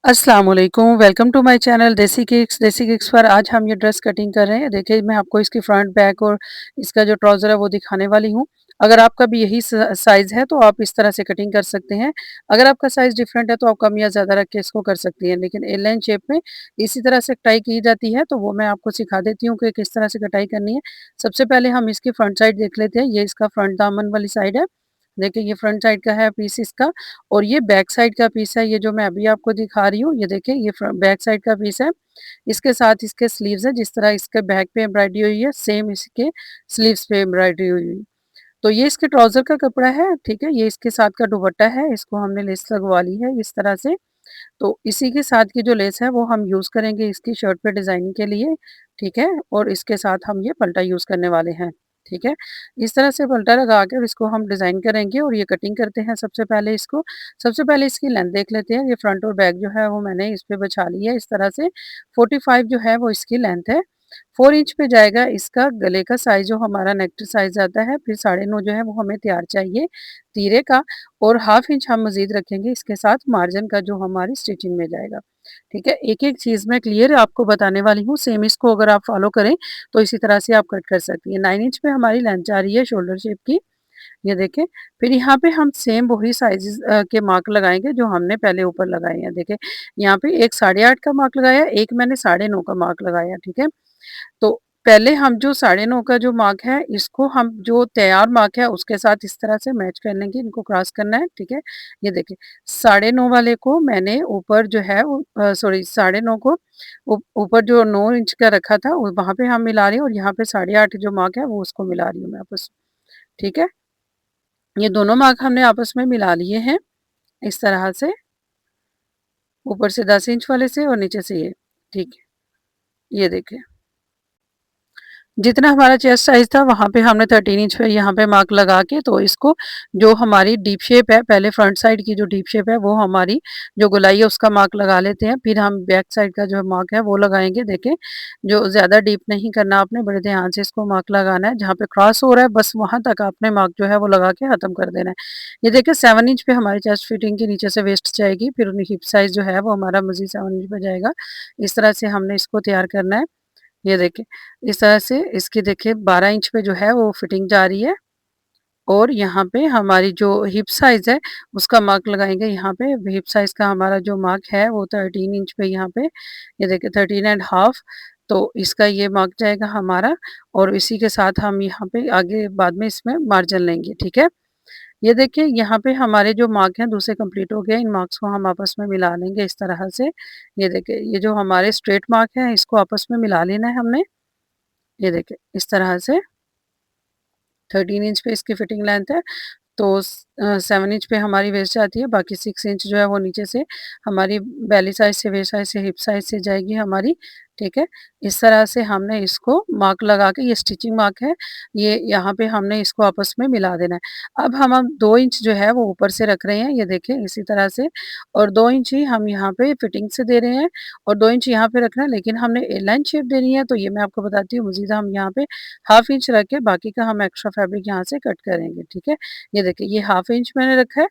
अस्सलाम वालेकुम, welcome to my channel देसी किक्स पर आज हम ये ड्रेस कटिंग कर रहे हैं। देखिए मैं आपको इसकी फ्रंट बैक और इसका जो ट्राउज़र है वो दिखाने वाली हूँ। अगर आपका भी यही साइज़ है तो आप इस तरह से कटिंग कर सकते हैं। अगर आपका साइज़ डिफरेंट है तो आप कम या ज़्यादा रख के इसको कर सकती हैं, लेकिन ए लाइन शेप में इसी तरह से कटाई की जाती है, तो वो मैं आपको सिखा देती हूँ कि किस तरह से कटाई करनी है। सबसे पहले हम इसकी फ्रंट साइड देख लेते हैं। ये इसका फ्रंट दामन वाली साइड है। देखिए ये फ्रंट साइड का है पीस इसका, और ये बैक साइड का पीस है, ये जो मैं अभी आपको दिखा रही हूँ। ये देखिए ये बैक साइड का पीस है। इसके साथ इसके स्लीव्स है, जिस तरह इसके बैक पे एम्ब्रॉयडरी हुई है सेम इसके स्लीव्स पे एम्ब्रॉयडरी हुई है। तो ये इसके ट्राउजर का कपड़ा है, ठीक है। ये इसके साथ का दुपट्टा है, इसको हमने लेस लगवा ली है इस तरह से। तो इसी के साथ की जो लेस है वो हम यूज़ करेंगे इसकी शर्ट पे डिज़ाइनिंग के लिए, ठीक है। और इसके साथ हम ये पल्टा यूज़ करने वाले हैं, ठीक है। इस तरह से पल्टा लगा के इसको हम डिज़ाइन करेंगे और ये कटिंग करते हैं। सबसे पहले इसकी लेंथ देख लेते हैं। ये फ्रंट और बैक जो है वो मैंने इस पे बिछा ली है इस तरह से। 45 जो है वो इसकी लेंथ है। 4 इंच पे जाएगा इसका गले का साइज़, जो हमारा नेक साइज़ आता है। फिर 9.5 जो है वो हमें तैयार चाहिए तीरे का, और हाफ इंच हम मज़ीद रखेंगे इसके साथ मार्जिन का, जो हमारी स्टिचिंग में जाएगा, ठीक है। एक-एक चीज़ मैं क्लियर आपको बताने वाली हूँ, सेम इसको अगर आप फॉलो करें तो इसी तरह से आप कट कर सकती हैं। 9 इंच पे हमारी लेंथ जा रही है शोल्डर शेप की, ये देखें। फिर यहाँ पे हम सेम वही साइज़ेज़ के मार्क लगाएँगे जो हमने पहले ऊपर लगाए हैं। देखें, यहाँ पे एक 8.5 का मार्क लगाया, एक मैंने 9.5 का मार्क लगाया, ठीक है। तो पहले हम जो 9.5 का जो मार्क है, इसको हम जो तैयार मार्क है उसके साथ इस तरह से मैच कर लेंगे, इनको क्रॉस करना है, ठीक है। ये देखिए 9.5 वाले को मैंने ऊपर जो है वो सॉरी 9.5 को ऊपर जो 9 इंच का रखा था वहाँ पे हम मिला रहे हैं, और यहाँ पे 8.5 जो मार्क है वो उसको मिला रही हूँ मैं आपस में, ठीक है। ये दोनों मार्क हमने आपस में मिला लिए हैं इस तरह से, ऊपर से 10 इंच वाले से और नीचे से ये, ठीक है। ये देखिए जितना हमारा चेस्ट साइज़ था वहाँ पे हमने 13 इंच पे यहाँ पे मार्क लगा के, तो इसको जो हमारी डीप शेप है, पहले फ्रंट साइड की जो डीप शेप है वो हमारी जो गोलाई है उसका मार्क लगा लेते हैं। फिर हम बैक साइड का जो मार्क है वो लगाएँगे। देखें, जो ज़्यादा डीप नहीं करना, आपने बड़े ध्यान से इसको मार्क लगाना है। जहाँ पे क्रॉस हो रहा है बस वहाँ तक आपने मार्क जो है वो लगा के ख़त्म कर देना है। ये देखिए 7 इंच पे हमारी चेस्ट फिटिंग के नीचे से वेस्ट जाएगी, फिर हिप साइज़ जो है वो हमारा मज़ीद 7 इंच पे जाएगा। इस तरह से हमने इसको तैयार करना है। ये देखिए, इस तरह से इसकी देखिए 12 इंच पे जो है वो फिटिंग जा रही है, और यहाँ पे हमारी जो हिप साइज़ है उसका मार्क लगाएँगे। यहाँ पे हिप साइज़ का हमारा जो मार्क है वो 13 इंच पे यहाँ पे, ये देखिए 13 एंड हाफ, तो इसका ये मार्क जाएगा हमारा, और इसी के साथ हम यहाँ पे आगे बाद में इसमें मार्जिन लेंगे, ठीक है। ये देखिए यहाँ पे हमारे जो मार्क हैं दूसरे कंप्लीट हो गए। इन मार्क्स को हम आपस में मिला लेंगे इस तरह से। ये देखिए ये जो हमारे स्ट्रेट मार्क हैं इसको आपस में मिला लेना है हमने। ये देखिए इस तरह से 13 इंच पे इसकी फिटिंग लेंथ है, तो 7 इंच पे हमारी वेस्ट जाती है, बाकी 6 इंच जो है वो नीचे से हमारी बेली साइज़ से, वेस्ट साइज़ से, हिप साइज़ से जाएगी हमारी, ठीक है। इस तरह से हमने इसको मार्क लगा के, ये स्टिचिंग मार्क है, ये यहाँ पे हमने इसको आपस में मिला देना है। अब हम 2 इंच जो है वो ऊपर से रख रहे हैं, ये देखें इसी तरह से, और 2 इंच ही हम यहाँ पे फिटिंग से दे रहे हैं, और 2 इंच यहाँ पे रखना है। लेकिन हमने ए लाइन शेप देनी है, तो ये मैं आपको बताती हूँ। मज़ीद हम यहाँ पे हाफ इंच रख के बाकी का हम एक्स्ट्रा फैब्रिक यहाँ से कट करेंगे, ठीक है। ये देखिए ये हाफ इंच मैंने रखा है,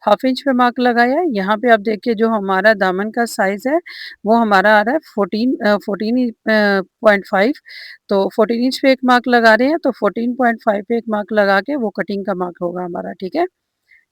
हाफ इंच पे मार्क लगाया है। यहाँ पे आप देखिए जो हमारा दामन का साइज़ है वो हमारा आ रहा है 14.5, तो 14 इंच पे एक मार्क लगा रहे हैं, तो 14.5 पे एक मार्क लगा के वो कटिंग का मार्क होगा हमारा, ठीक है।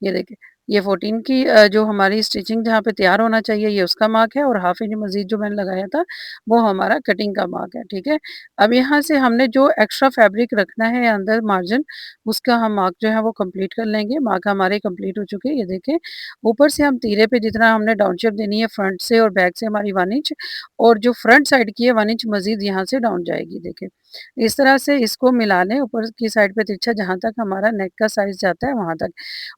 ये देखिए, ये 14 की जो हमारी स्टिचिंग जहाँ पे तैयार होना चाहिए ये उसका मार्क है, और हाफ इंच मज़ीद जो मैंने लगाया था वो हमारा कटिंग का मार्क है, ठीक है। अब यहाँ से हमने जो एक्स्ट्रा फैब्रिक रखना है अंदर मार्जिन, उसका हम मार्क जो है वो कंप्लीट कर लेंगे। मार्क हमारे कंप्लीट हो चुके हैं, ये देखें। ऊपर से हम तीरे पे जितना हमने डाउन शेप देनी है, फ्रंट से और बैक से हमारी 1 इंच, और जो फ्रंट साइड की है 1 इंच मज़ीद यहाँ से डाउन जाएगी, देखें। इस तरह से इसको मिला लें ऊपर की साइड पे तिरछा, जहाँ तक हमारा नेक का साइज़ जाता है वहाँ तक।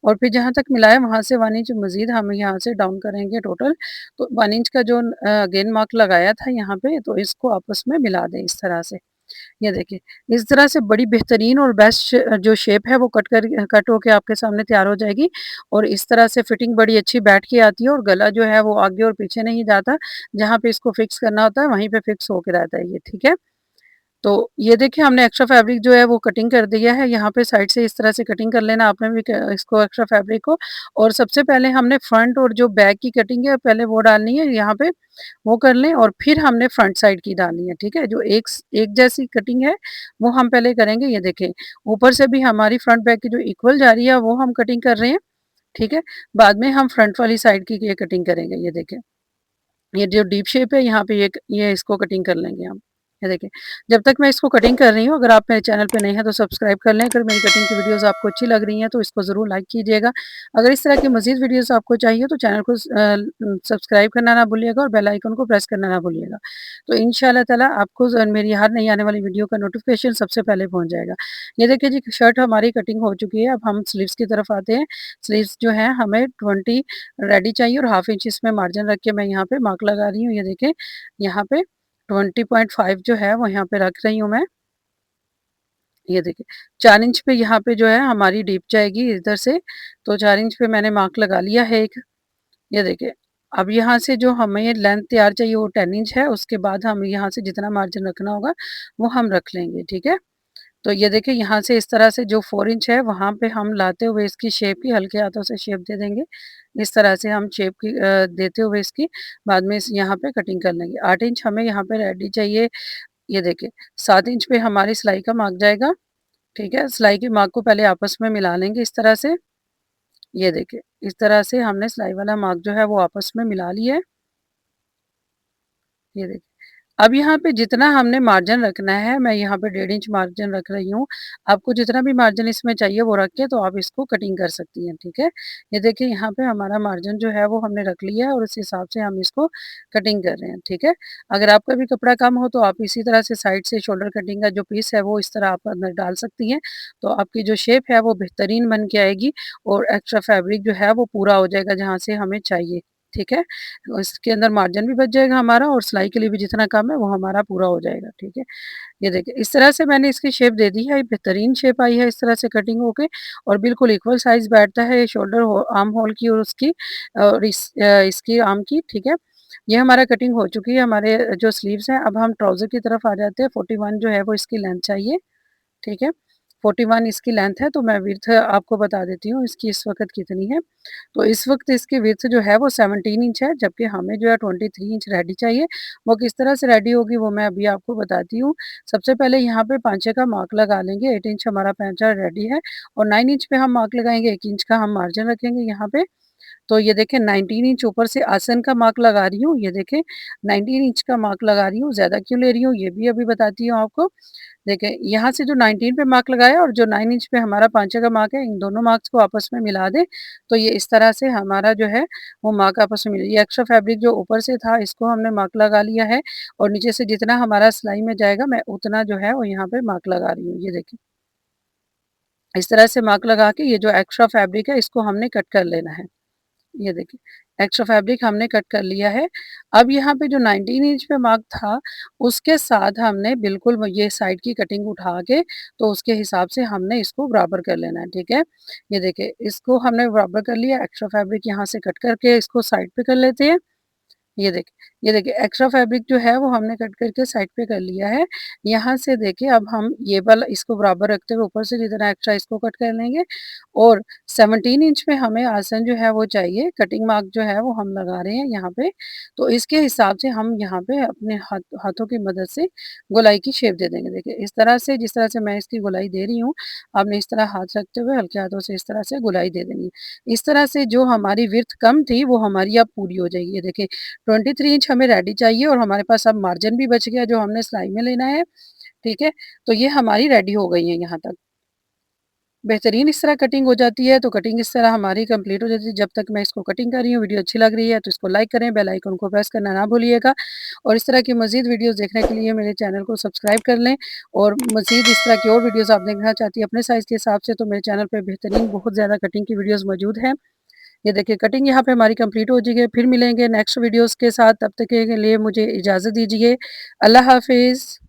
और फिर जहाँ तक मिला है वहाँ से 1 इंच मज़ीद हम यहाँ से डाउन करेंगे टोटल। तो 1 इंच का जो अगेन मार्क लगाया था यहाँ पे, तो इसको आपस में मिला दें इस तरह से। ये देखिए, इस तरह से बड़ी बेहतरीन और बेस्ट जो शेप है वो कट होके आपके सामने तैयार हो जाएगी, और इस तरह से फिटिंग बड़ी अच्छी बैठ के आती है, और गला जो है वो आगे और पीछे नहीं जाता। जहाँ पे इसको फिक्स करना होता है वहीं पे फिक्स होके रहता है ये, ठीक है। तो ये देखिए हमने एक्स्ट्रा फैब्रिक जो है वो कटिंग कर दिया है, यहाँ पे साइड से इस तरह से कटिंग कर लेना आपने भी इसको एक्स्ट्रा फैब्रिक को। और सबसे पहले हमने फ्रंट और जो बैक की कटिंग है पहले वो डालनी है यहाँ पे, वो कर लें और फिर हमने फ्रंट साइड की डालनी है, ठीक है। जो एक जैसी कटिंग है वो हम पहले करेंगे। ये देखें ऊपर से भी हमारी फ्रंट बैक की जो इक्वल जा रही है वो हम कटिंग कर रहे हैं, ठीक है। बाद में हम फ्रंट वाली साइड की ये कटिंग करेंगे। ये देखें ये जो डीप शेप है यहाँ पे ये इसको कटिंग कर लेंगे हम। ये देखिए जब तक मैं इसको कटिंग कर रही हूँ, अगर आप मेरे चैनल पे नए हैं तो सब्सक्राइब कर लें। अगर मेरी कटिंग की वीडियोस आपको अच्छी लग रही हैं तो इसको ज़रूर लाइक कीजिएगा। अगर इस तरह की मज़ीद वीडियोस आपको चाहिए तो चैनल को सब्सक्राइब करना ना भूलिएगा और बेल आइकन को प्रेस करना ना भूलिएगा। तो इंशाल्लाह ताला आपको मेरी हर नई आने वाली वीडियो का नोटिफिकेशन सबसे पहले पहुँच जाएगा। ये देखिए जी शर्ट हमारी कटिंग हो चुकी है। अब हम स्लीव्स की तरफ आते हैं। स्लीव्स जो है हमें 20 रेडी चाहिए और हाफ इंच इसमें मार्जिन रख के मैं यहाँ पे मार्क लगा रही हूँ। ये देखें यहाँ पे 20.5 जो है वो यहाँ पे रख रही हूँ मैं। ये देखिए 4 इंच पे यहाँ पे जो है हमारी डीप जाएगी इधर से, तो 4 इंच पे मैंने मार्क लगा लिया है एक। ये देखिए अब यहाँ से जो हमें लेंथ तैयार चाहिए वो 10 इंच है, उसके बाद हम यहाँ से जितना मार्जिन रखना होगा वो हम रख लेंगे, ठीक है। तो ये देखिए यहाँ से इस तरह से जो 4 इंच है वहाँ पे हम लाते हुए इसकी शेप की हल्के हाथों से शेप दे देंगे। इस तरह से हम शेप की देते हुए इसकी बाद में इस यहाँ पे कटिंग कर लेंगे। 8 इंच हमें यहाँ पे रेडी चाहिए। ये देखिए 7 इंच पे हमारी सिलाई का मार्क जाएगा, ठीक है। सिलाई के मार्क को पहले आपस में मिला लेंगे इस तरह से। ये देखिए इस तरह से हमने सिलाई वाला मार्क जो है वो आपस में मिला लिया है। ये देखिए अब यहाँ पे जितना हमने मार्जिन रखना है, मैं यहाँ पे 1.5 इंच मार्जिन रख रही हूँ। आपको जितना भी मार्जिन इसमें चाहिए वो रख के तो आप इसको कटिंग कर सकती हैं, ठीक है। ये देखिए यहाँ पे हमारा मार्जिन जो है वो हमने रख लिया है और उस हिसाब से हम इसको कटिंग कर रहे हैं, ठीक है। अगर आपका भी कपड़ा कम हो तो आप इसी तरह से साइड से शोल्डर कटिंग का जो पीस है वो इस तरह आप अंदर डाल सकती हैं। तो आपकी जो शेप है वो बेहतरीन बन के आएगी और एक्स्ट्रा फैब्रिक जो है वो पूरा हो जाएगा जहाँ से हमें चाहिए, ठीक है। इसके अंदर मार्जिन भी बच जाएगा हमारा और सिलाई के लिए भी जितना काम है वो हमारा पूरा हो जाएगा, ठीक है। ये देखिए इस तरह से मैंने इसकी शेप दे दी है, बेहतरीन शेप आई है इस तरह से कटिंग होके और बिल्कुल इक्वल साइज़ बैठता है शोल्डर आर्म होल की और उसकी और इसकी आर्म की, ठीक है। ये हमारा कटिंग हो चुकी है हमारे जो स्लीव्स हैं। अब हम ट्राउज़र की तरफ आ जाते हैं। 41 जो है वो इसकी लेंथ चाहिए, ठीक है। 41 इसकी लेंथ है, तो मैं विड्थ आपको बता देती हूँ इसकी इस वक़्त कितनी है। तो इस वक़्त इसकी विड्थ जो है वो 17 इंच है, जबकि हमें जो है 23 इंच रेडी चाहिए। वो किस तरह से रेडी होगी वो मैं अभी आपको बताती हूँ। सबसे पहले यहाँ पे पाँचे का मार्क लगा लेंगे, 8 इंच हमारा पैंचा रेडी है और 9 इंच पे हम मार्क लगाएँगे, 1 इंच का हम मार्जिन रखेंगे यहाँ पे। तो ये देखें 19 इंच ऊपर से आसन का मार्क लगा रही हूँ। ये देखें 19 इंच का मार्क लगा रही हूँ, ज़्यादा क्यों ले रही हूँ ये भी अभी बताती हूँ आपको। देखें यहाँ से जो 19 पे मार्क लगाया और जो 9 इंच पे हमारा पाँचे का मार्क है, इन दोनों मार्क्स को आपस में मिला दें, तो ये इस तरह से हमारा जो है वो मार्क आपस में मिले। ये एक्स्ट्रा फैब्रिक जो ऊपर से था इसको हमने मार्क लगा लिया है और नीचे से जितना हमारा सिलाई में जाएगा मैं उतना जो है वो यहाँ पे मार्क लगा रही हूँ। ये देखिए इस तरह से मार्क लगा के ये जो एक्स्ट्रा फैब्रिक है इसको हमने कट कर लेना है। ये देखिए एक्स्ट्रा फैब्रिक हमने कट कर लिया है। अब यहाँ पे जो 19 इंच पे मार्क था उसके साथ हमने बिल्कुल वो ये साइड की कटिंग उठा के तो उसके हिसाब से हमने इसको बराबर कर लेना है, ठीक है। ये देखिए इसको हमने बराबर कर लिया। एक्स्ट्रा फैब्रिक यहाँ से कट करके इसको साइड पे कर लेते हैं। ये देखिए एक्स्ट्रा फैब्रिक जो है वो हमने कट करके साइड पे कर लिया है। यहाँ से देखिए अब हम ये वाला इसको बराबर रखते हुए ऊपर से जितना एक्स्ट्रा इसको कट कर लेंगे और 17 इंच पे हमें आसन जो है वो चाहिए, कटिंग मार्क जो है वो हम लगा रहे हैं यहाँ पे। तो इसके हिसाब से हम यहाँ पे अपने हाथों की मदद से गोलाई की शेप दे देंगे। देखिए इस तरह से जिस तरह से मैं इसकी गोलाई दे रही हूँ, आपने इस तरह हाथ रखते हुए हल्के हाथों से इस तरह से गोलाई दे देनी है। इस तरह से जो हमारी विड्थ कम थी वो हमारी अब पूरी हो जाएगी। ये देखिए 23 इंच हमें रेडी चाहिए और हमारे पास अब मार्जिन भी बच गया जो हमने सिलाई में लेना है, ठीक है। तो ये हमारी रेडी हो गई है यहाँ तक। बेहतरीन इस तरह कटिंग हो जाती है, तो कटिंग इस तरह हमारी कंप्लीट हो जाती है। जब तक मैं इसको कटिंग कर रही हूँ, वीडियो अच्छी लग रही है तो इसको लाइक करें, बेल आइकन को प्रेस करना ना भूलिएगा और इस तरह की मज़ीद वीडियोज़ देखने के लिए मेरे चैनल को सब्सक्राइब कर लें और मज़ीद इस तरह की और वीडियोज़ आप देखना चाहती हैं अपने साइज़ के हिसाब से तो मेरे चैनल पे बेहतरीन बहुत ज़्यादा कटिंग की वीडियोज़ मौजूद हैं। ये देखिए कटिंग यहाँ पे हमारी कंप्लीट हो चुकी है। फिर मिलेंगे नेक्स्ट वीडियोज़ के साथ, तब तक के लिए मुझे इजाज़त दीजिए। अल्लाह हाफ़िज़।